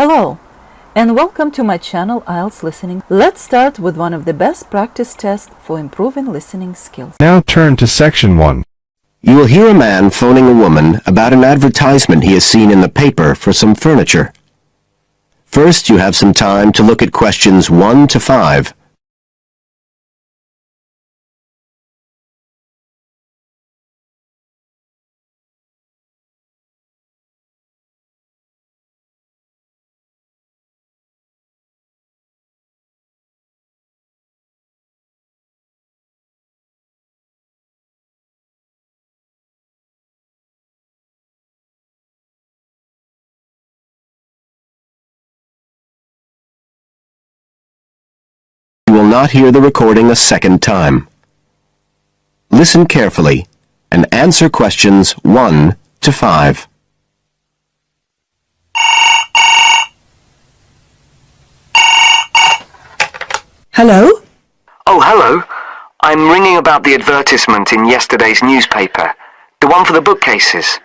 Hello, and welcome to my channel Ielts Listening. Let's start with one of the best practice tests for improving listening skills. Now turn to section 1. You will hear a man phoning a woman about an advertisement he has seen in the paper for some furniture. First, you have some time to look at questions 1 to 5. You will not hear the recording a second time. Listen carefully and answer questions 1 to 5. Hello? Oh, hello. I'm ringing about the advertisement in yesterday's newspaper. The one for the bookcases.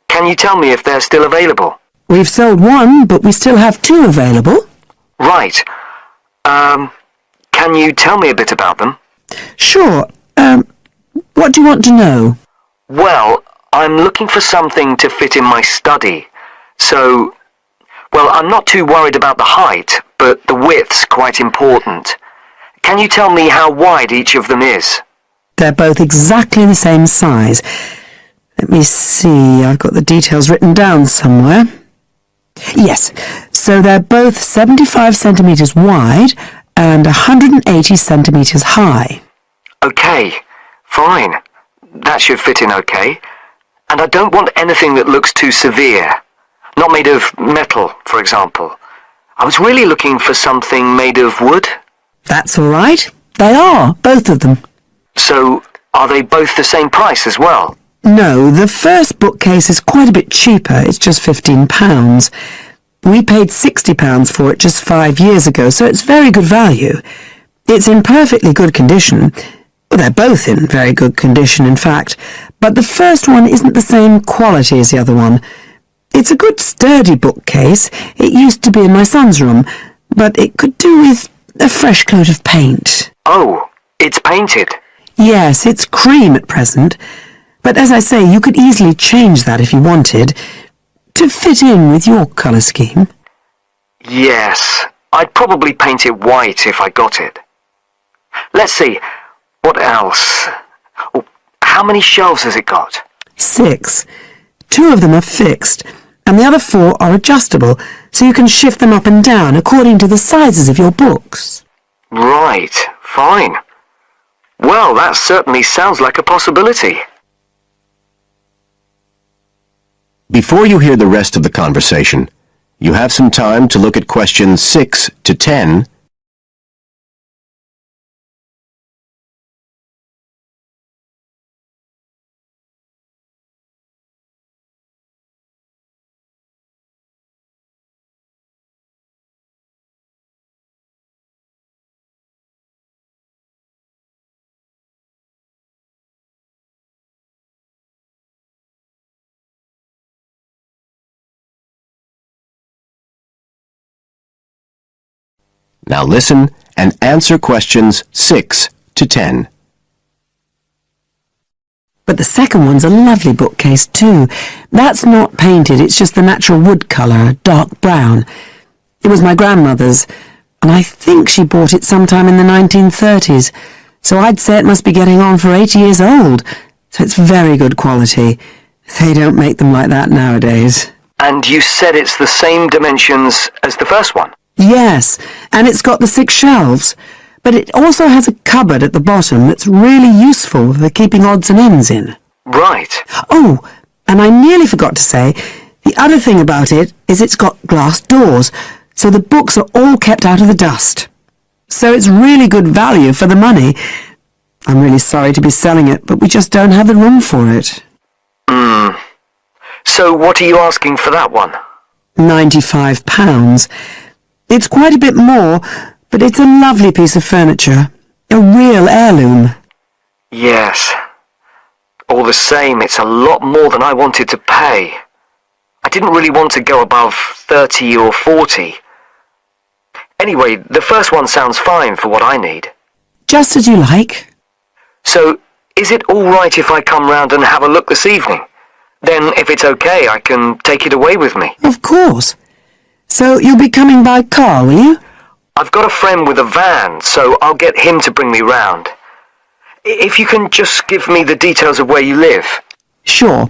Can you tell me if they're still available? We've sold one, but we still have two available. Right. Can you tell me a bit about them? Sure. What do you want to know? Well, I'm looking for something to fit in my study. So, well, I'm not too worried about the height, but the width's quite important. Can you tell me how wide each of them is? They're both exactly the same size. Let me see, I've got the details written down somewhere. Yes, so they're both 75 centimetres wide and 180 centimetres high. Okay, fine. That should fit in okay. And I don't want anything that looks too severe. Not made of metal, for example. I was really looking for something made of wood. That's all right. They are, both of them. So, are they both the same price as well? No, the first bookcase is quite a bit cheaper. It's just £15. We paid £60 for it just 5 years ago, so it's very good value. It's in perfectly good condition. Well, they're both in very good condition, in fact. But the first one isn't the same quality as the other one. It's a good sturdy bookcase. It used to be in my son's room, but it could do with a fresh coat of paint. Oh, it's painted. Yes, it's cream at present. But as I say, you could easily change that if you wanted, to fit in with your colour scheme. Yes, I'd probably paint it white if I got it. Let's see, what else? Oh, how many shelves has it got? 6. 2 of them are fixed, and the other 4 are adjustable, so you can shift them up and down according to the sizes of your books. Right, fine. Well, that certainly sounds like a possibility. Before you hear the rest of the conversation, you have some time to look at questions 6 to 10. Now listen and answer questions 6 to 10. But the second one's a lovely bookcase too. That's not painted, it's just the natural wood colour, dark brown. It was my grandmother's, and I think she bought it sometime in the 1930s, so I'd say it must be getting on for 80 years old, so it's very good quality. They don't make them like that nowadays. And you said it's the same dimensions as the first one? Yes, and it's got the 6 shelves, but it also has a cupboard at the bottom that's really useful for keeping odds and ends in. Right. Oh, and I nearly forgot to say, the other thing about it is it's got glass doors, so the books are all kept out of the dust. So it's really good value for the money. I'm really sorry to be selling it, but we just don't have the room for it. So what are you asking for that one? £95. It's quite a bit more, but it's a lovely piece of furniture. A real heirloom. Yes. All the same, it's a lot more than I wanted to pay. I didn't really want to go above 30 or 40. Anyway, the first one sounds fine for what I need. Just as you like. So, is it all right if I come round and have a look this evening? Then, if it's okay, I can take it away with me. Of course. So you'll be coming by car, will you? I've got a friend with a van, so I'll get him to bring me round. If you can just give me the details of where you live. Sure.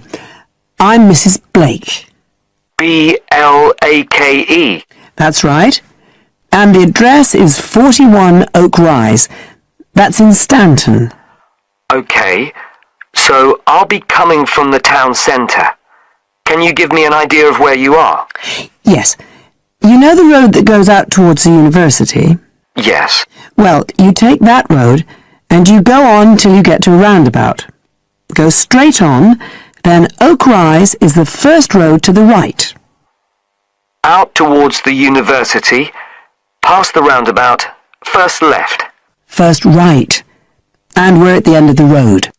I'm Mrs. Blake. B-L-A-K-E. That's right. And the address is 41 Oak Rise. That's in Stanton. Okay, so I'll be coming from the town centre. Can you give me an idea of where you are? Yes. You know the road that goes out towards the university? Yes. Well, you take that road, and you go on till you get to a roundabout. Go straight on, then Oak Rise is the first road to the right. Out towards the university, past the roundabout, first left. First right. And we're at the end of the road.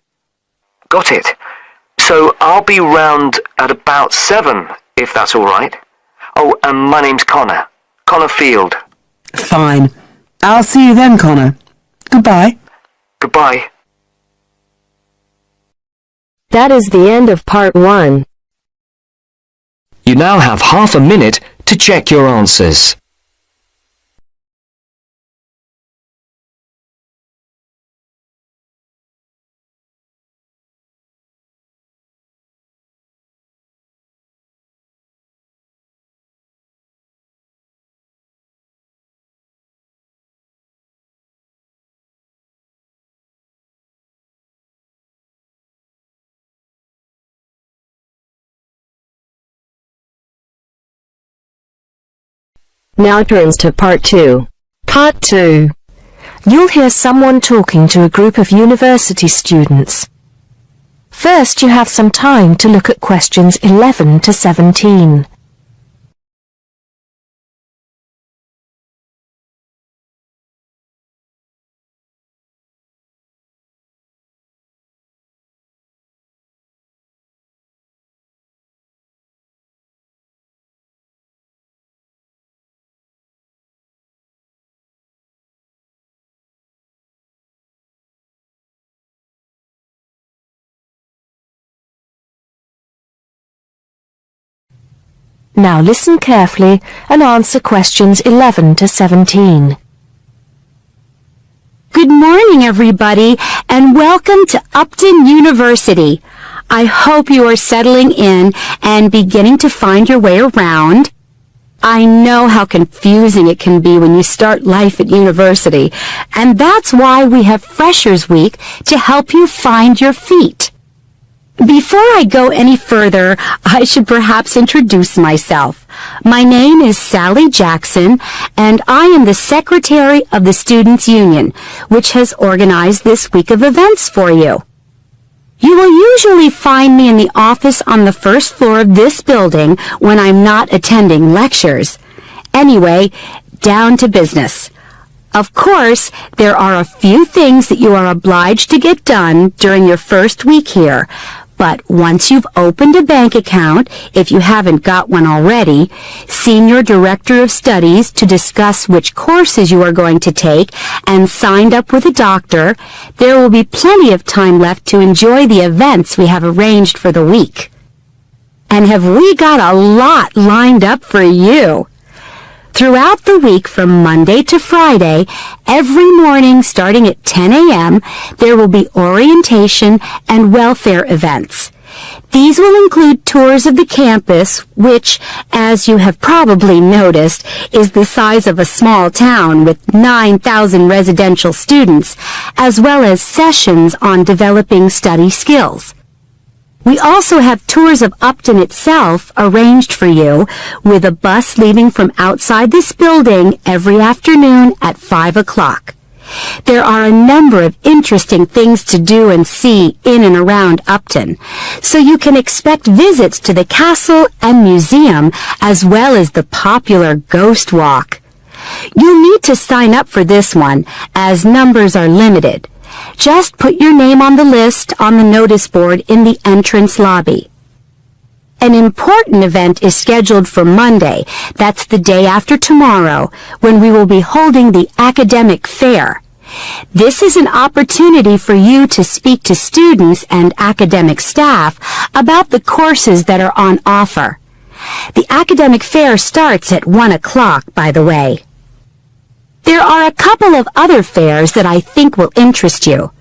Got it. So I'll be round at about 7, if that's all right. Oh, and my name's Connor. Connor Field. Fine. I'll see you then, Connor. Goodbye. Goodbye. That is the end of part 1. You now have half a minute to check your answers. Now turns to part 2. Part 2. You'll hear someone talking to a group of university students. First, you have some time to look at questions 11 to 17. Now listen carefully and answer questions 11 to 17. Good morning, everybody, and welcome to Upton University. I hope you are settling in and beginning to find your way around. I know how confusing it can be when you start life at university, and that's why we have Freshers Week to help you find your feet. Before I go any further, I should perhaps introduce myself. My name is Sally Jackson, and I am the Secretary of the Students' Union, which has organized this week of events for you. You will usually find me in the office on the first floor of this building when I'm not attending lectures. Anyway, down to business. Of course, there are a few things that you are obliged to get done during your first week here. But once you've opened a bank account, if you haven't got one already, seen your director of studies to discuss which courses you are going to take, and signed up with a doctor, there will be plenty of time left to enjoy the events we have arranged for the week. And have we got a lot lined up for you? Throughout the week from Monday to Friday, every morning starting at 10 a.m., there will be orientation and welfare events. These will include tours of the campus, which, as you have probably noticed, is the size of a small town with 9,000 residential students, as well as sessions on developing study skills. We also have tours of Upton itself arranged for you, with a bus leaving from outside this building every afternoon at 5 o'clock. There are a number of interesting things to do and see in and around Upton, so you can expect visits to the castle and museum as well as the popular Ghost Walk. You'll need to sign up for this one, as numbers are limited. Just put your name on the list on the notice board in the entrance lobby. An important event is scheduled for Monday. That's the day after tomorrow, when we will be holding the academic fair. This is an opportunity for you to speak to students and academic staff about the courses that are on offer. The academic fair starts at 1 o'clock, by the way. There are a couple of other fairs that I think will interest you.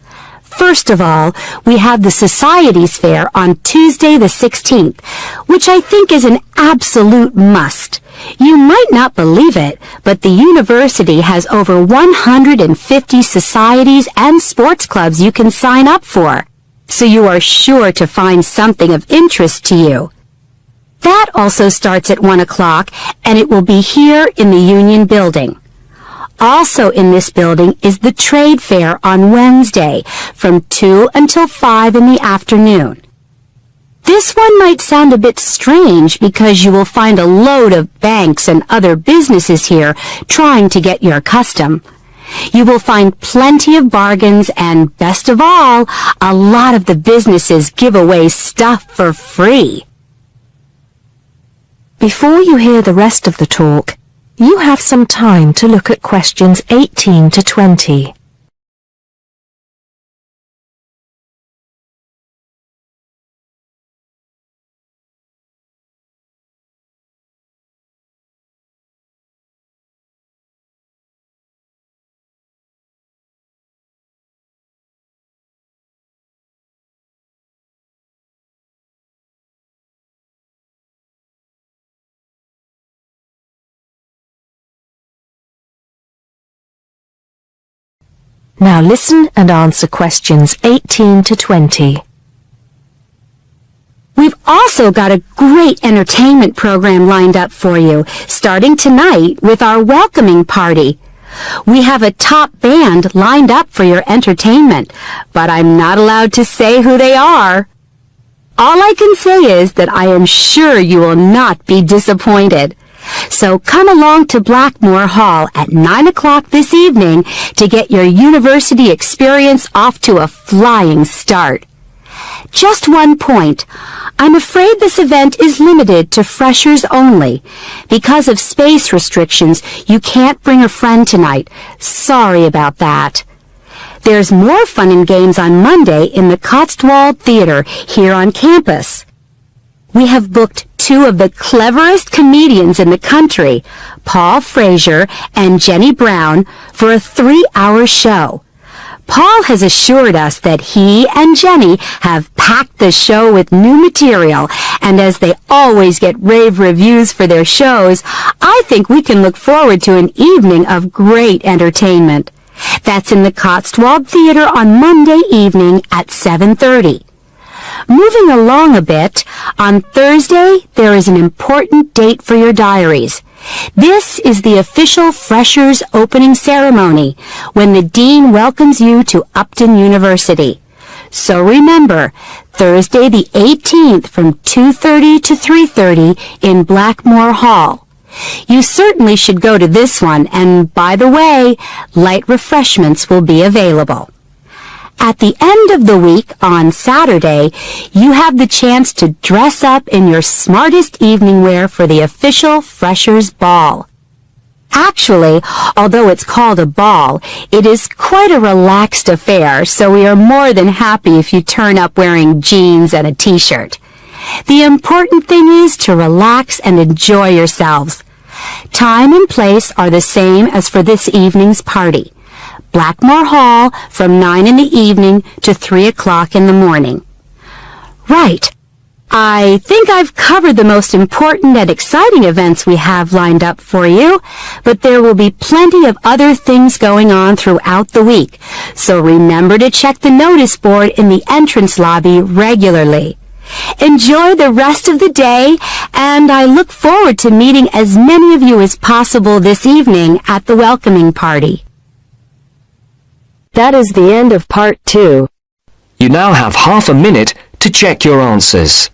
First of all, we have the Societies Fair on Tuesday the 16th, which I think is an absolute must. You might not believe it, but the university has over 150 societies and sports clubs you can sign up for, so you are sure to find something of interest to you. That also starts at 1 o'clock, and it will be here in the Union Building. Also in this building is the Trade Fair on Wednesday from 2 until 5 in the afternoon. This one might sound a bit strange because you will find a load of banks and other businesses here trying to get your custom. You will find plenty of bargains and, best of all, a lot of the businesses give away stuff for free. Before you hear the rest of the talk, you have some time to look at questions 18 to 20. Now listen and answer questions 18 to 20. We've also got a great entertainment program lined up for you, starting tonight with our welcoming party. We have a top band lined up for your entertainment, but I'm not allowed to say who they are. All I can say is that I am sure you will not be disappointed. So come along to Blackmore Hall at 9 o'clock this evening to get your university experience off to a flying start. Just one point. I'm afraid this event is limited to freshers only. Because of space restrictions, you can't bring a friend tonight. Sorry about that. There's more fun and games on Monday in the Cotswold Theater here on campus. We have booked two of the cleverest comedians in the country, Paul Frazier and Jenny Brown, for a 3-hour show. Paul has assured us that he and Jenny have packed the show with new material, and as they always get rave reviews for their shows, I think we can look forward to an evening of great entertainment. That's in the Cotswold Theater on Monday evening at 7:30. Moving along a bit, on Thursday there is an important date for your diaries. This is the official Freshers Opening Ceremony, when the Dean welcomes you to Upton University. So remember, Thursday the 18th from 2:30 to 3:30 in Blackmore Hall. You certainly should go to this one, and by the way, light refreshments will be available. At the end of the week, on Saturday, you have the chance to dress up in your smartest evening wear for the official Freshers' Ball. Actually, although it's called a ball, it is quite a relaxed affair, so we are more than happy if you turn up wearing jeans and a t-shirt. The important thing is to relax and enjoy yourselves. Time and place are the same as for this evening's party. Blackmore Hall from 9 in the evening to 3 o'clock in the morning. Right. I think I've covered the most important and exciting events we have lined up for you, but there will be plenty of other things going on throughout the week, so remember to check the notice board in the entrance lobby regularly. Enjoy the rest of the day, and I look forward to meeting as many of you as possible this evening at the welcoming party. That is the end of part 2. You now have half a minute to check your answers.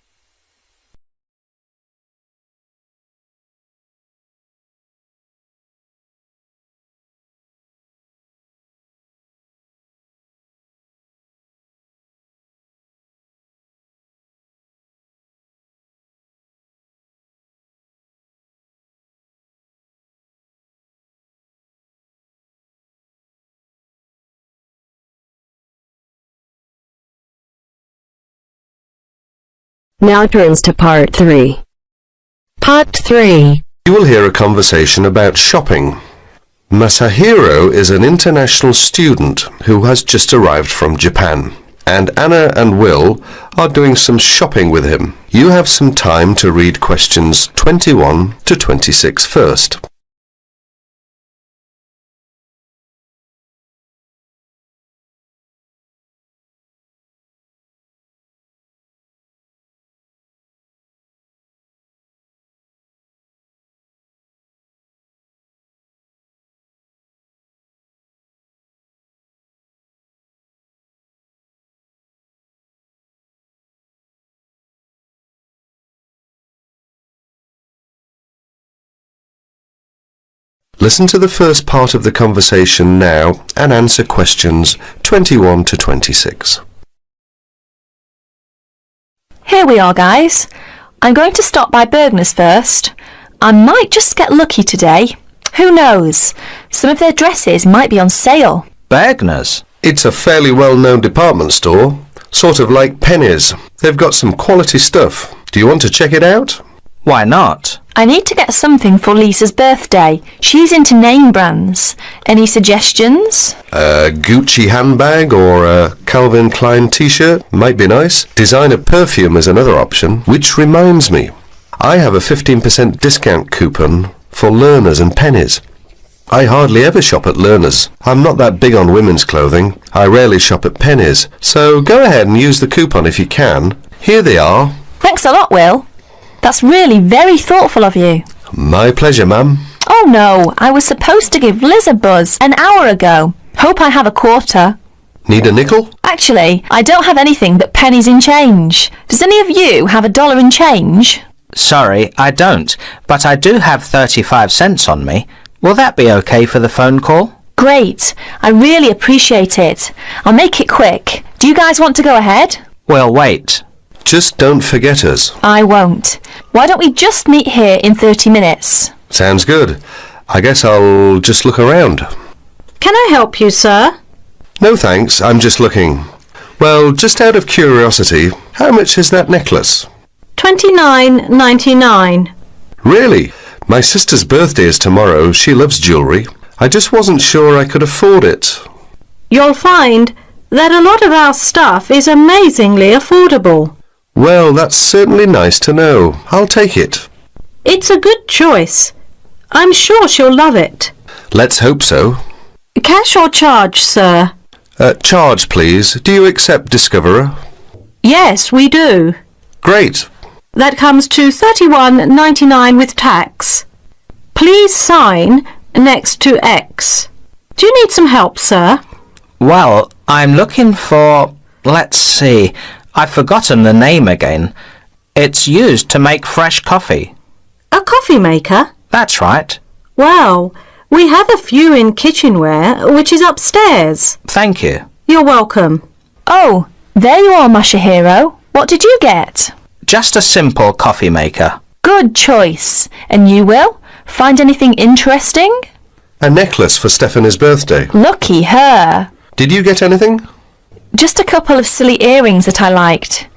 Now turns to part 3. Part 3. You will hear a conversation about shopping. Masahiro is an international student who has just arrived from Japan, and Anna and Will are doing some shopping with him. You have some time to read questions 21 to 26 first. Listen to the first part of the conversation now and answer questions 21 to 26. Here we are, guys. I'm going to stop by Bergner's first. I might just get lucky today. Who knows? Some of their dresses might be on sale. Bergner's? It's a fairly well-known department store, sort of like Penny's. They've got some quality stuff. Do you want to check it out? Why not? I need to get something for Lisa's birthday. She's into name brands. Any suggestions? A Gucci handbag or a Calvin Klein t-shirt might be nice. Designer perfume is another option. Which reminds me, I have a 15% discount coupon for Learners and Pennies. I hardly ever shop at Learners. I'm not that big on women's clothing. I rarely shop at Pennies. So go ahead and use the coupon if you can. Here they are. Thanks a lot, Will. That's really very thoughtful of you. My pleasure, ma'am. Oh no, I was supposed to give Liz a buzz an hour ago. Hope I have a quarter. Need a nickel? Actually, I don't have anything but pennies in change. Does any of you have $1 in change? Sorry, I don't, but I do have 35 cents on me. Will that be okay for the phone call? Great. I really appreciate it. I'll make it quick. Do you guys want to go ahead? We'll wait. Just don't forget us. I won't. Why don't we just meet here in 30 minutes? Sounds good. I guess I'll just look around. Can I help you, sir? No thanks, I'm just looking. Well, just out of curiosity, how much is that necklace? $29.99. Really? My sister's birthday is tomorrow. She loves jewellery. I just wasn't sure I could afford it. You'll find that a lot of our stuff is amazingly affordable. Well, that's certainly nice to know. I'll take it. It's a good choice. I'm sure she'll love it. Let's hope so. Cash or charge, sir? Charge, please. Do you accept Discoverer? Yes, we do. Great. That comes to $31.99 with tax. Please sign next to X. Do you need some help, sir? Well, I'm looking for... let's see. I've forgotten the name again. It's used to make fresh coffee. A coffee maker? That's right. Well, we have a few in kitchenware, which is upstairs. Thank you. You're welcome. Oh, there you are, Masahiro. What did you get? Just a simple coffee maker. Good choice. And you, Will? Find anything interesting? A necklace for Stephanie's birthday. Lucky her. Did you get anything? Just a couple of silly earrings that I liked.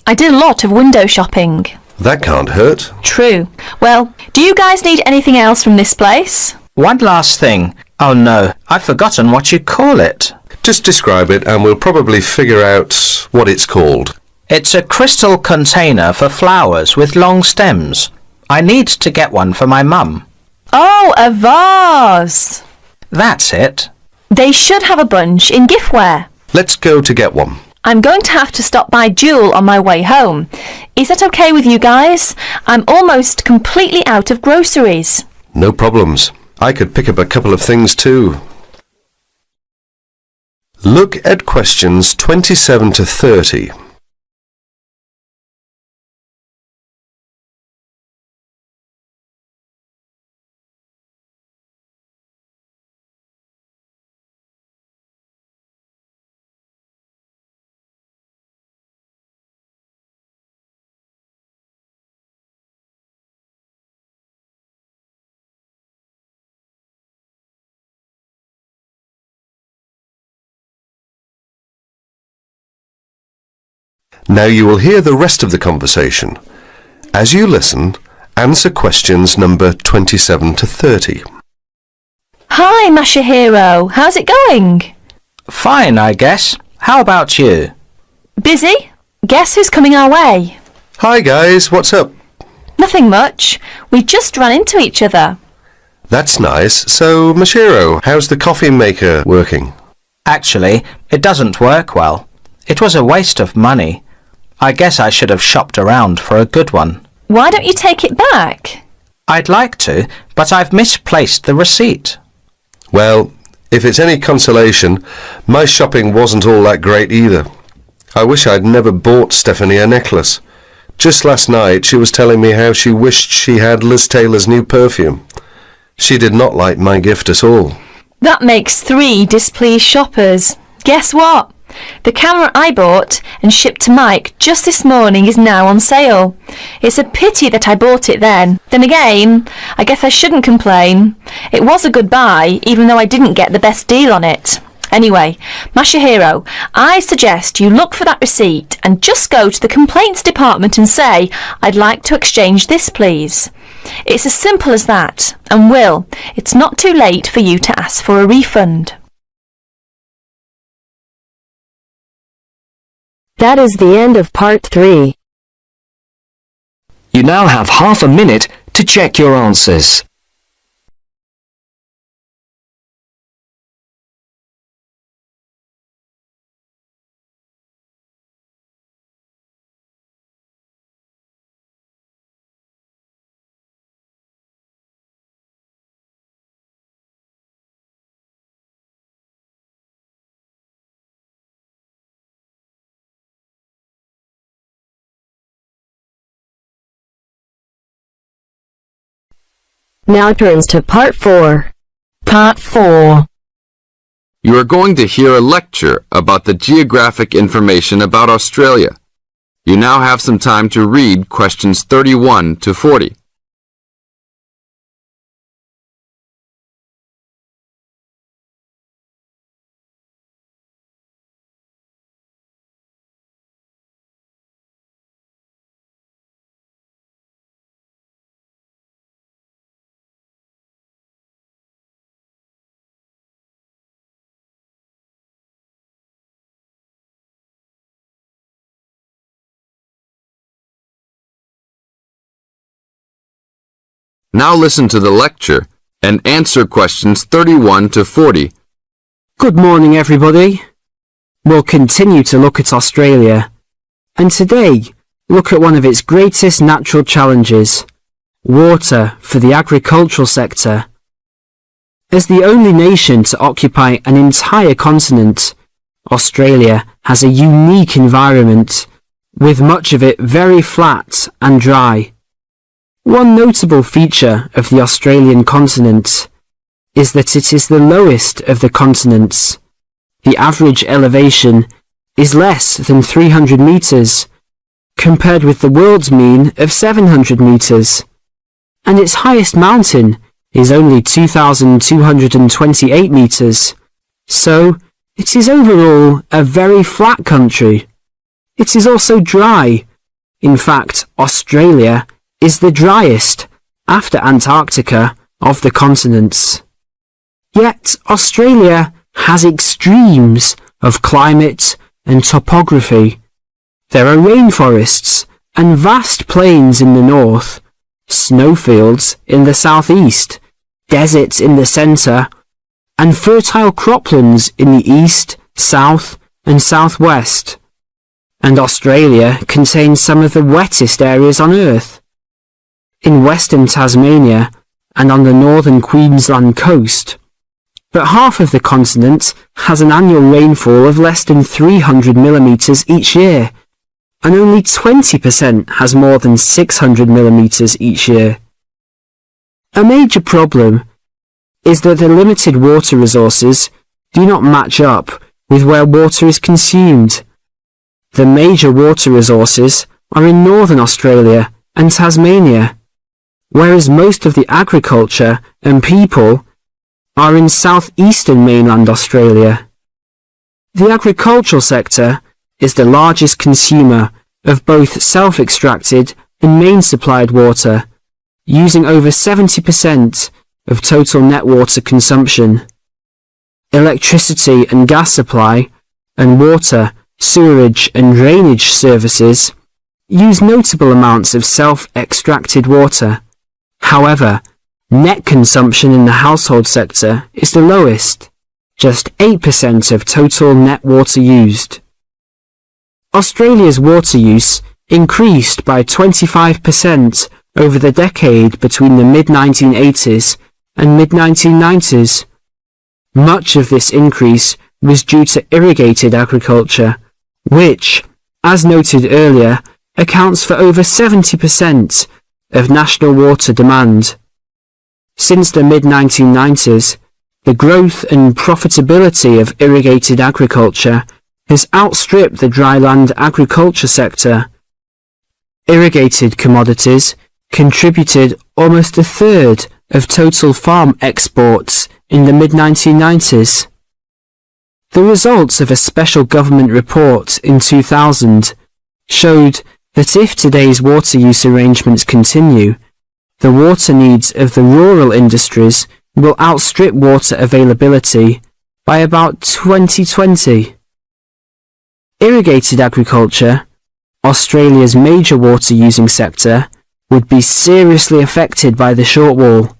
I did a lot of window shopping. That can't hurt. True. Well, do you guys need anything else from this place? One last thing. Oh no, I've forgotten what you call it. Just describe it and we'll probably figure out what it's called. It's a crystal container for flowers with long stems. I need to get one for my mum. Oh, a vase. That's it. They should have a bunch in giftware. Let's go to get one. I'm going to have to stop by Jewel on my way home. Is that okay with you guys? I'm almost completely out of groceries. No problems. I could pick up a couple of things too. Look at questions 27 to 30. Now you will hear the rest of the conversation. As you listen, answer questions number 27 to 30. Hi, Masahiro. How's it going? Fine, I guess. How about you? Busy? Guess who's coming our way? Hi guys, what's up? Nothing much. We just ran into each other. That's nice. So, Mashiro, how's the coffee maker working? Actually, it doesn't work well. It was a waste of money. I guess I should have shopped around for a good one. Why don't you take it back? I'd like to, but I've misplaced the receipt. Well, if it's any consolation, my shopping wasn't all that great either. I wish I'd never bought Stephanie a necklace. Just last night she was telling me how she wished she had Liz Taylor's new perfume. She did not like my gift at all. That makes 3 displeased shoppers. Guess what? The camera I bought and shipped to Mike just this morning is now on sale. It's a pity that I bought it then. Then again, I guess I shouldn't complain. It was a good buy, even though I didn't get the best deal on it. Anyway, Masahiro, I suggest you look for that receipt and just go to the complaints department and say, I'd like to exchange this, please. It's as simple as that. And Will, it's not too late for you to ask for a refund. That is the end of part 3. You now have half a minute to check your answers. Now turns to part 4. Part 4. You are going to hear a lecture about the geographic information about Australia. You now have some time to read questions 31 to 40. Now listen to the lecture and answer questions 31 to 40. Good morning, everybody. We'll continue to look at Australia, and today look at one of its greatest natural challenges, water for the agricultural sector. As the only nation to occupy an entire continent, Australia has a unique environment, with much of it very flat and dry. One notable feature of the Australian continent is that it is the lowest of the continents. The average elevation is less than 300 metres, compared with the world's mean of 700 metres, and its highest mountain is only 2,228 metres, so it is overall a very flat country. It is also dry. In fact, Australia is the driest, after Antarctica, of the continents. Yet Australia has extremes of climate and topography. There are rainforests and vast plains in the north, snowfields in the southeast, deserts in the centre, and fertile croplands in the east, south and southwest. And Australia contains some of the wettest areas on Earth. In western Tasmania and on the northern Queensland coast, but half of the continent has an annual rainfall of less than 300 millimetres each year, and only 20% has more than 600 millimetres each year. A major problem is that the limited water resources do not match up with where water is consumed. The major water resources are in northern Australia and Tasmania, whereas most of the agriculture and people are in southeastern mainland Australia. The agricultural sector is the largest consumer of both self-extracted and main-supplied water, using over 70% of total net water consumption. Electricity and gas supply, and water, sewerage and drainage services use notable amounts of self-extracted water. However, net consumption in the household sector is the lowest, just 8% of total net water used. Australia's water use increased by 25% over the decade between the mid-1980s and mid-1990s. Much of this increase was due to irrigated agriculture, which, as noted earlier, accounts for over 70% of national water demand. Since the mid-1990s, the growth and profitability of irrigated agriculture has outstripped the dryland agriculture sector. Irrigated commodities contributed almost a third of total farm exports in the mid-1990s. The results of a special government report in 2000 showed that if today's water use arrangements continue, the water needs of the rural industries will outstrip water availability by about 2020. Irrigated agriculture, Australia's major water-using sector, would be seriously affected by the shortfall.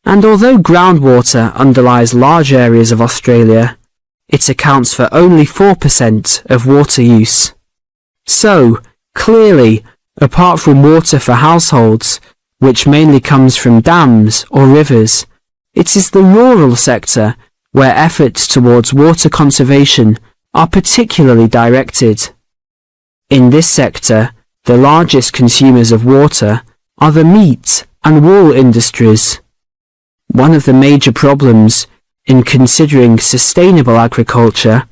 And although groundwater underlies large areas of Australia, it accounts for only 4% of water use. So, clearly, apart from water for households, which mainly comes from dams or rivers, it is the rural sector where efforts towards water conservation are particularly directed. In this sector, the largest consumers of water are the meat and wool industries. One of the major problems in considering sustainable agriculture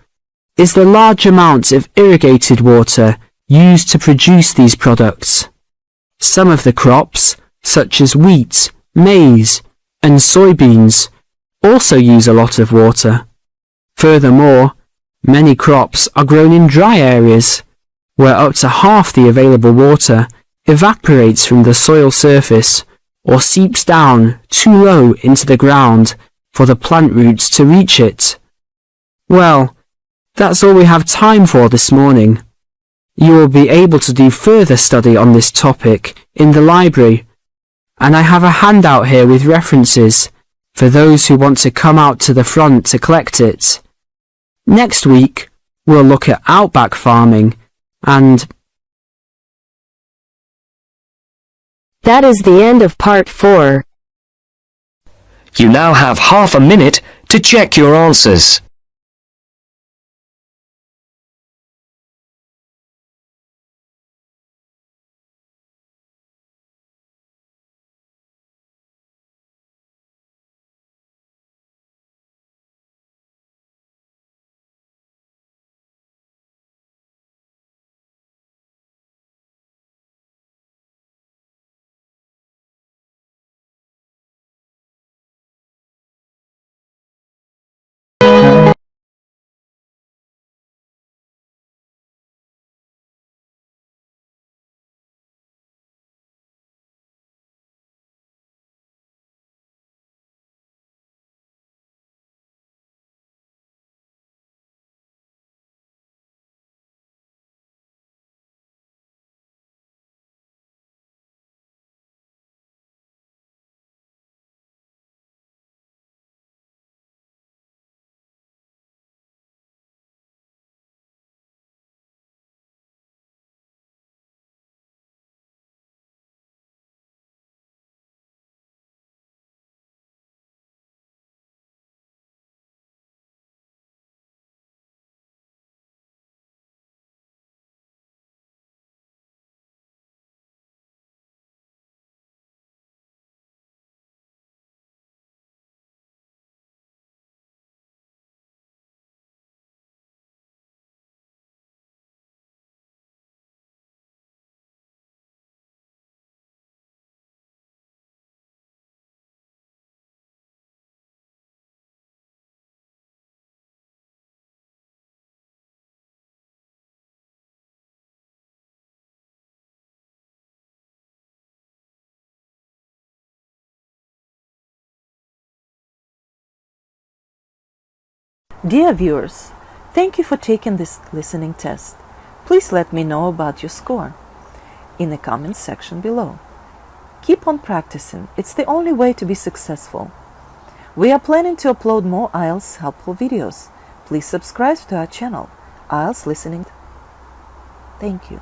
is the large amounts of irrigated water used to produce these products. Some of the crops, such as wheat, maize, and soybeans, also use a lot of water. Furthermore, many crops are grown in dry areas, where up to half the available water evaporates from the soil surface or seeps down too low into the ground for the plant roots to reach it. Well, that's all we have time for this morning. You will be able to do further study on this topic in the library, and I have a handout here with references for those who want to come out to the front to collect it. Next week, we'll look at outback farming and... That is the end of part 4. You now have half a minute to check your answers. Dear viewers, thank you for taking this listening test. Please let me know about your score in the comments section below. Keep on practicing. It's the only way to be successful. We are planning to upload more IELTS helpful videos. Please subscribe to our channel, IELTS Listening. Thank you.